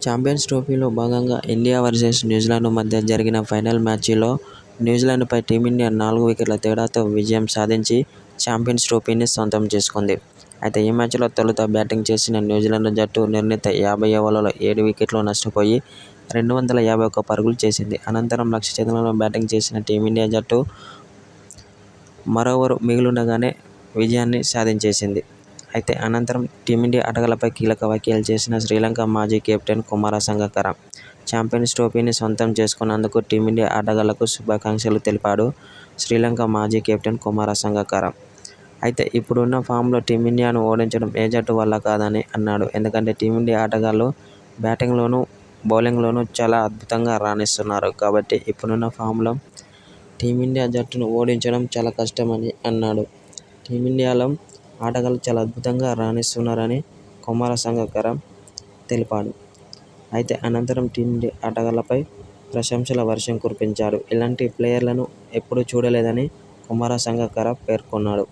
Champions ట్రోఫీలో భాగంగా India versus New Zealand మధ్య జరిగిన ఫైనల్ మ్యాచ్లో న్యూజిలాండ్పై టీమిండియా 4 వికెట్ల తేడాతో విజయం సాధించి ఛాంపియన్స్ ట్రోఫీని సొంతం చేసుకుంది. అయితే ఈ మ్యాచ్లో తొలుత బ్యాటింగ్ చేసిన న్యూజిలాండ్ జట్టు నిర్ణీత 50 ఓవర్లలో 7 వికెట్లు నష్టపోయి 251 పరుగులు చేసింది. అనంతరం లక్ష్య ఛేదనలో బ్యాటింగ్ చేసిన టీమిండియా జట్టు మరో ఓవర్ మిగిలుండగానే విజయాన్ని సాధించేసింది. అయితే అనంతరం టీమిండియా ఆటగాళ్లపై కీలక వ్యాఖ్యలు చేసిన శ్రీలంక మాజీ కెప్టెన్ కుమార సంగక్కర ఛాంపియన్స్ ట్రోఫీని సొంతం చేసుకున్నందుకు టీమిండియా ఆటగాళ్లకు శుభాకాంక్షలు తెలిపాడు శ్రీలంక మాజీ కెప్టెన్ కుమార సంగక్కర. అయితే ఇప్పుడున్న ఫామ్లో టీమిండియాను ఓడించడం ఏ జట్టు వల్ల కాదని అన్నాడు. ఎందుకంటే టీమిండియా ఆటగాళ్లు బ్యాటింగ్లోనూ బౌలింగ్లోనూ చాలా అద్భుతంగా రాణిస్తున్నారు. కాబట్టి ఇప్పుడున్న ఫామ్లో టీమిండియా జట్టును ఓడించడం చాలా కష్టమని అన్నాడు. టీమిండియాలో ఆటగాళ్లు చాలా అద్భుతంగా రాణిస్తున్నారని కుమార సంగక్కర తెలిపాడు. అయితే అనంతరం టీమిండియా ఆటగాళ్లపై ప్రశంసల వర్షం కురిపించాడు. ఇలాంటి ప్లేయర్లను ఎప్పుడూ చూడలేదని కుమార సంగక్కర పేర్కొన్నాడు.